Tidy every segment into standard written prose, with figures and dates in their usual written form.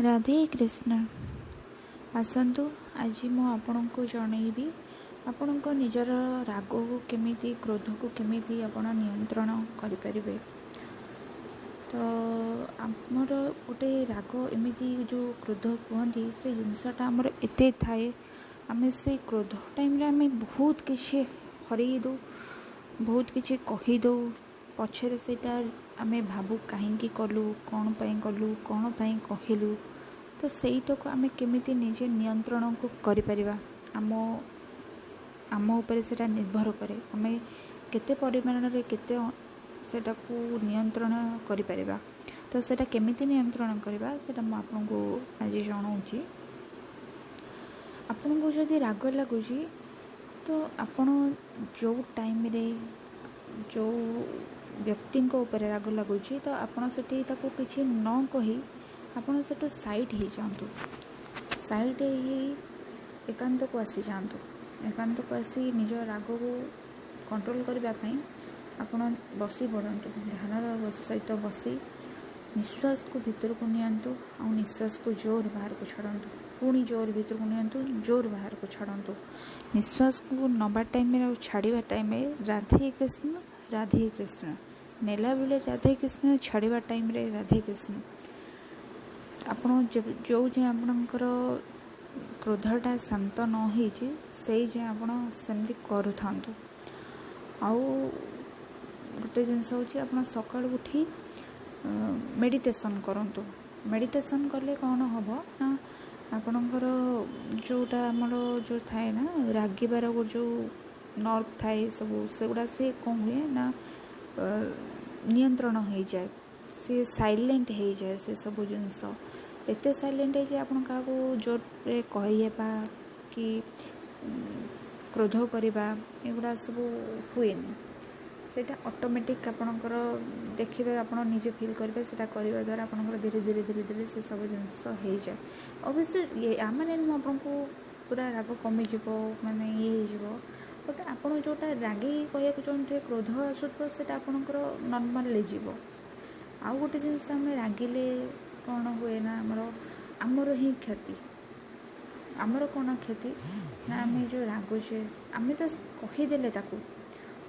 राधे कृष्ण। आसतु आज मु आपनको जनइबी आपणक निजर राग को केमिति क्रोध को केमिति आपण नियंत्रण करें। तो आमर गोटे राग एमती जो क्रोध कहती से जिनसटा आमर एते थाए आम से क्रोध टाइम आम बहुत किसी हरई दो बहुत किसी कहीदे पछरे से आम भावु कहीं कलु कौन कलु कौन कहलु। तो सहीटा आम केमिति निजे नियंत्रण को करिपरिबा आम आम उपरे सेटा निर्भर करे आम केते परिमाण रे केते सेटा को नियंत्रण करिपरिबा। तो सेटा केमिति नियंत्रण करबा सेटा म आपनको आज जणाउची। आपनको जदि राग लागुची तो आपण जो टाइम रे जो व्यक्ति ऊपर राग लगुच तो आपड़ से किसी न कही आपड़ से साइड हो जातु साइड एकांत को आसी जातु एकांत को आसी निज राग को कंट्रोल करने आपड़ बसी पड़तु ध्यान सहित बसी निश्वास को भीतर को नियंतु आ निश्वास को जोर बाहर को छाड़तु पुणी जोर भीतर को नियंतु जोर बाहर को छाड़तु निश्वास को नवा टाइम छाड़ा टाइम राधे कृष्ण नेला बेले राधे कृष्ण छाड़ा टाइम रे राधे कृष्ण आपण जो आपणकर क्रोधटा शांत न होइछि से आपण सेमती करू थांतु। आउ गोटे जिनस होछि आपण सकाळ उठी मेडिटेशन करंतु। मेडिटेशन कले कौन हम ना आपणकर जोटा आमर जो थाए ना रागिबार जो नर्व थाए सब सेगुड़ा से कौन हुए ना नियंत्रण हो जाए सी साइलेंट हो जाए से सब जिनस एत साइलेंट हो जाए आप जोर कहबा कि क्रोध करवा एगुड़ा सब हुए सेटा ऑटोमेटिक आपणकर देखिए आप निजे फील करेंगे सेटा करने द्वारा आपणकर धीरे धीरे धीरे धीरे से सब जिनस हो जाए। अवश्य ये मैंने आपको पूरा राग कमिज माने ये हो बट आपड़ जोटा रागे कह चाहते क्रोध आसुव से आपणकर नॉर्मल जीव। आउ गोटे जिनस आम रागिले कौन हुए ना आमर ही क्षति आमर कौन क्षति ना आम जो रागुचे आम तो कहीदेले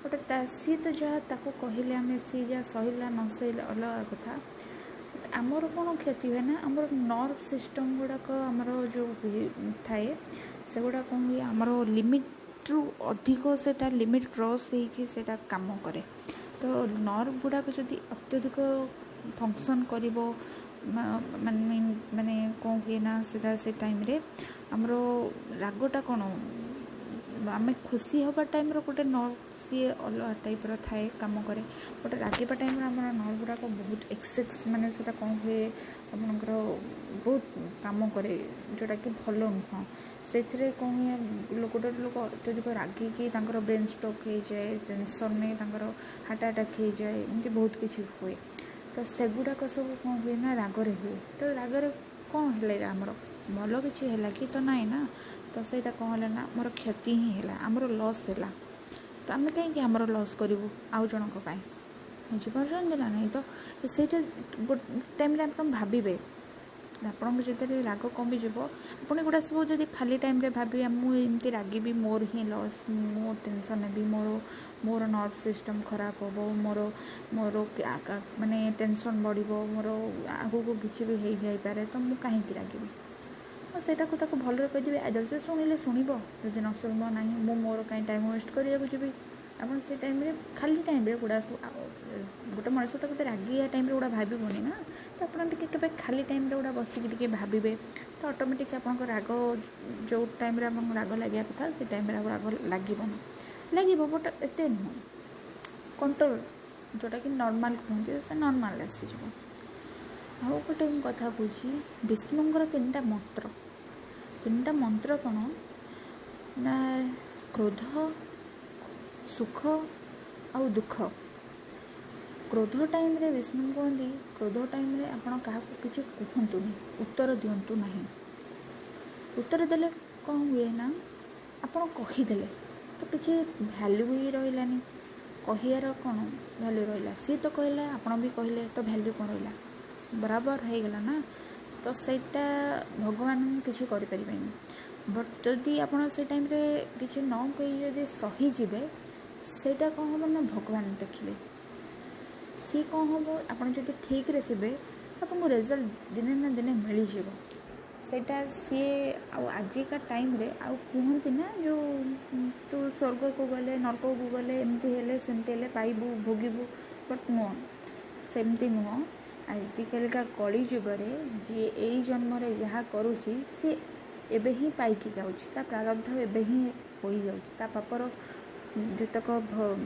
बट सी तो जहाँ ताको कहले आम सी जहाँ सहला न सहला अलग कथा आमर कौन क्षति हुए ना आमर नर्व सिस्टम गुड़ाक आमर जो थाए से गुड़ा कौन हुए आमर लिमिट रु अधिक सेटा लिमिट क्रॉस होगी सेटा काम करे। तो नर्व गुड़ाक जदि अत्यधिक फंक्शन करिबो माने कौन हुए ना सेटा से टाइम रे आमर रागटा कौन आम खुशी हवा टाइम गोटे नर्व सी अलग टाइप थाए काम करे बट रागिबा टाइम आम नर्व गुड़ाक बहुत एक्सेस माने सेटा कौन हुए आपनकर बहुत काम करे जोटा कि भल नुह से कौन हुए गोटे लोक अत्यधिक रागिकी ब्रेन स्ट्रोक हो जाए टेंशन नहीं हार्ट अटैक हो जाए एमती बहुत किसी हुए। तो सेगुड़ाक सब कौन हुए ना रागरे हुए। तो रागरे कौन है आमर भल किसी है कि तो नाई ना तो सहीटा कौन है ना मोर क्षति ही है आमर लॉस है। तो आम कहीं आमर लॉस करूँ आउ जनक बुझीपार ना नहीं। तो सहीटा टाइम आप भावे आपन जो राग कमिज आप गुड़ा सब जब खाली टाइम भावे मुझे रागिबी मोर ही लॉस मो टेंशन नेबी मोर नर्व सिस्टम खराब हम मोर मोर माने टेंशन बढ़ मोर आगू को किसी भी हो जापे तो मुझे कहीं रागिबी सेटा को ताको भल कहीदेवी आदर से शुणिले शुणव जब न शुणव ना मोर कहीं टाइम वेस्ट करने जी आप से टाइम खाली टाइम गुड़ा गोटे मनीष तो गोटे रागिया टाइम गुड़ा भावनी ना तो आप खाली टाइम गुड़ा बसिक भावे तो ऑटोमेटिक आप राग जो टाइम राग लगे कथा से टाइम राग लगे बट एत नुह कंट्रोल जोटा कि नॉर्मल कहते से नॉर्मल आसीज। आउ गोटे कथा कौची विष्णुंकर तीन मंत्र कौन ना क्रोध सुख आउ दुख। क्रोध टाइम रे विष्णु कहती क्रोध टाइम रे आपण क्या किसी कहतुनि उत्तर दिंतु ना उत्तर देले कौन हुए ना आपण कहीदेले तो किसी भैल्यू ही रही कहियार कौन भैल्यू रहा सी तो कहला आपण भी कहले तो भैल्यू कौन रहा बराबर हो गला ना। तो ସେଇଟା ଭଗବାନ କିଛି କରିପାରିବେନି। ବଟ୍ ଯଦି ଆପଣ ସେ ଟାଇମ୍ରେ କିଛି ନ କହି ଯଦି ସହିଯିବେ, ସେଇଟା କ'ଣ ହେବ ନା ଭଗବାନ ଦେଖିଲେ ସିଏ କ'ଣ ହେବ, ଆପଣ ଯଦି ଠିକ୍ରେ ଥିବେ ଆପଣଙ୍କୁ ରେଜଲ୍ଟ ଦିନେ ନା ଦିନେ ମିଳିଯିବ। ସେଇଟା ସିଏ ଆଉ ଆଜିକା ଟାଇମ୍ରେ ଆଉ କୁହନ୍ତି ନା ଯେଉଁ ତୁ ସ୍ୱର୍ଗକୁ ଗଲେ ନର୍କକୁ ଗଲେ ଏମିତି ହେଲେ ସେମିତି ହେଲେ ପାଇବୁ ଭୋଗିବୁ, ବଟ୍ ନୁହଁ, ସେମିତି ନୁହଁ। ଆଜିକାଲିକା କଳି ଯୁଗରେ ଯିଏ ଏଇ ଜନ୍ମରେ ଯାହା କରୁଛି ସିଏ ଏବେ ହିଁ ପାଇକି ଯାଉଛି, ତା ପ୍ରାରବ୍ଧ ଏବେ ହିଁ ହୋଇଯାଉଛି, ତା ପାପର ଯେତକ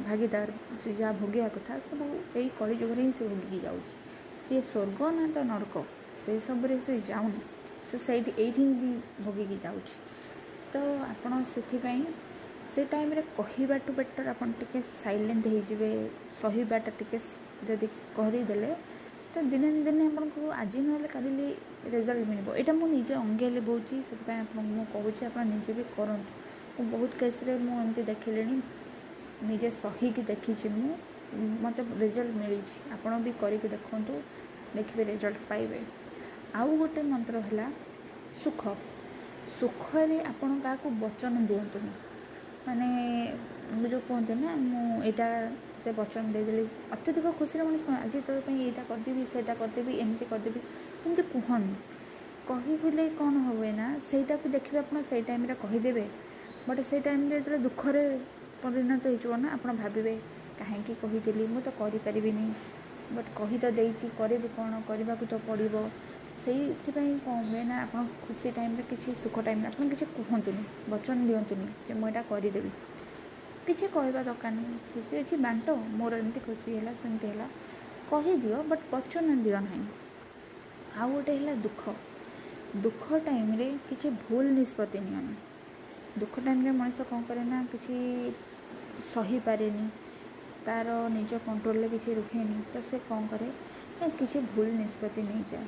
ଭାଗିଦାର ସେ ଯାହା ଭୋଗିବା କଥା ସବୁ ଏଇ କଳି ଯୁଗରେ ହିଁ ସେ ଭୋଗିକି ଯାଉଛି। ସିଏ ସ୍ୱର୍ଗ ନା ତ ନର୍କ ସେସବୁରେ ସେ ଯାଉନି, ସେ ଏଇଠି ବି ଭୋଗିକି ଯାଉଛି। ତ ଆପଣ ସେଥିପାଇଁ ସେ ଟାଇମ୍ରେ କହିବାଠୁ ବେଟର୍ ଆପଣ ଟିକେ ସାଇଲେଣ୍ଟ ହେଇଯିବେ, ସହିବାଟା ଟିକେ ଯଦି କରିଦେଲେ ତ ଦିନେ ନା ଦିନେ ଆପଣଙ୍କୁ ଆଜି ନହେଲେ କାଲି ରେଜଲ୍ଟ ମିଳିବ। ଏଇଟା ମୁଁ ନିଜେ ଅଙ୍ଗେ ଲିଭଉଛି, ସେଥିପାଇଁ ଆପଣଙ୍କୁ ମୁଁ କହୁଛି ଆପଣ ନିଜେ ବି କରନ୍ତୁ। ମୁଁ ବହୁତ କେସ୍ରେ ମୁଁ ଏମିତି ଦେଖିଲିଣି, ନିଜେ ସହିକି ଦେଖିଛି, ମୋତେ ରେଜଲ୍ଟ ମିଳିଛି। ଆପଣ ବି କରିକି ଦେଖନ୍ତୁ, ଦେଖିବେ ରେଜଲ୍ଟ ପାଇବେ। ଆଉ ଗୋଟେ ମନ୍ତ୍ର ହେଲା ସୁଖ। ସୁଖରେ ଆପଣ କାହାକୁ ବଚନ ଦିଅନ୍ତୁନି, ମାନେ ଯେଉଁ କୁହନ୍ତି ନା ମୁଁ ଏଇଟା ତୋତେ ବଚନ ଦେଇଦେଲି। ଅତ୍ୟଧିକ ଖୁସିରେ ମଣିଷ କ'ଣ ଆଜି ତୋ ପାଇଁ ଏଇଟା କରିଦେବି ସେଇଟା କରିଦେବି ଏମିତି କରିଦେବି ସେମିତି କୁହନି। କହିଲେ କ'ଣ ହୁଏ ନା ସେଇଟାକୁ ଦେଖିବେ ଆପଣ ସେଇ ଟାଇମ୍ରେ କହିଦେବେ, ବଟ୍ ସେଇ ଟାଇମ୍ରେ ଯେତେବେଳେ ଦୁଃଖରେ ପରିଣତ ହେଇଯିବ ନା ଆପଣ ଭାବିବେ କାହିଁକି କହିଥିଲି, ମୁଁ ତ କରିପାରିବିନି, ବଟ୍ କହି ତ ଦେଇଛି କରିବି କ'ଣ, କରିବାକୁ ତ ପଡ଼ିବ। ସେଇଥିପାଇଁ କ'ଣ ହୁଏ ନା ଆପଣ ଖୁସି ଟାଇମ୍ରେ କିଛି ସୁଖ ଟାଇମ୍ରେ ଆପଣ କିଛି କୁହନ୍ତୁନି, ବଚନ ଦିଅନ୍ତୁନି ଯେ ମୁଁ ଏଇଟା କରିଦେବି। କିଛି କହିବା ଦରକାର ନାହିଁ, ଖୁସି ଅଛି ବାଣ୍ଟ, ମୋର ଏମିତି ଖୁସି ହେଲା ସେମିତି ହେଲା କହିଦିଅ, ବଟ୍ ବଚନ ଦିଅ ନାହିଁ। ଆଉ ଗୋଟେ ହେଲା ଦୁଃଖ। ଦୁଃଖ ଟାଇମ୍ରେ କିଛି ଭୁଲ ନିଷ୍ପତ୍ତି ନିଅନି। ଦୁଃଖ ଟାଇମ୍ରେ ମଣିଷ କ'ଣ କରେ ନା କିଛି ସହିପାରେନି, ତା'ର ନିଜ କଣ୍ଟ୍ରୋଲରେ କିଛି ରୁହେନି, ତ ସେ କ'ଣ କରେ ନା କିଛି ଭୁଲ ନିଷ୍ପତ୍ତି ନେଇଯାଏ,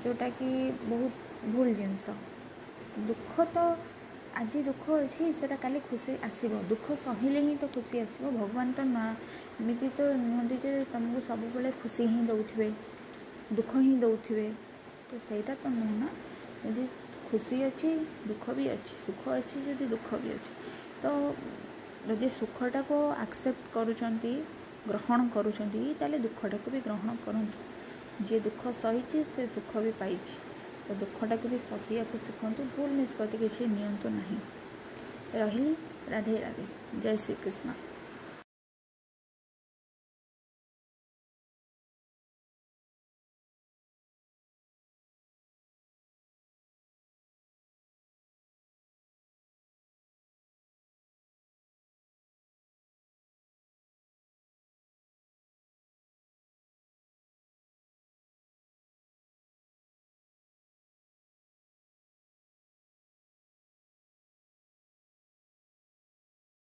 ଯେଉଁଟାକି ବହୁତ ଭୁଲ ଜିନିଷ। ଦୁଃଖ ତ ଆଜି ଦୁଃଖ ଅଛି, ସେଇଟା କାଲି ଖୁସି ଆସିବ। ଦୁଃଖ ସହିଲେ ହିଁ ତ ଖୁସି ଆସିବ। ଭଗବାନ ତ ନା ଏମିତି ତ ନୁହନ୍ତି ଯେ ତୁମକୁ ସବୁବେଳେ ଖୁସି ହିଁ ଦେଉଥିବେ, ଦୁଃଖ ହିଁ ଦେଉଥିବେ, ତ ସେଇଟା ତ ନୁହଁ ନା। ଯଦି ଖୁସି ଅଛି ଦୁଃଖ ବି ଅଛି, ସୁଖ ଅଛି ଯଦି ଦୁଃଖ ବି ଅଛି। ତ ଯଦି ସୁଖଟାକୁ ଆକ୍ସେପ୍ଟ କରୁଛନ୍ତି, ଗ୍ରହଣ କରୁଛନ୍ତି, ତାହେଲେ ଦୁଃଖଟାକୁ ବି ଗ୍ରହଣ କରନ୍ତୁ। ଯିଏ ଦୁଃଖ ସହିଛି ସେ ସୁଖ ବି ପାଇଛି, ତ ଦୁଃଖଟାକୁ ବି ସହିବାକୁ ଶିଖନ୍ତୁ। ଭୁଲ ନିଷ୍ପତ୍ତି କିଛି ନିଅନ୍ତୁ ନାହିଁ। ରହିଲି, ରାଧେ ରାଧେ, ଜୟ ଶ୍ରୀକୃଷ୍ଣ।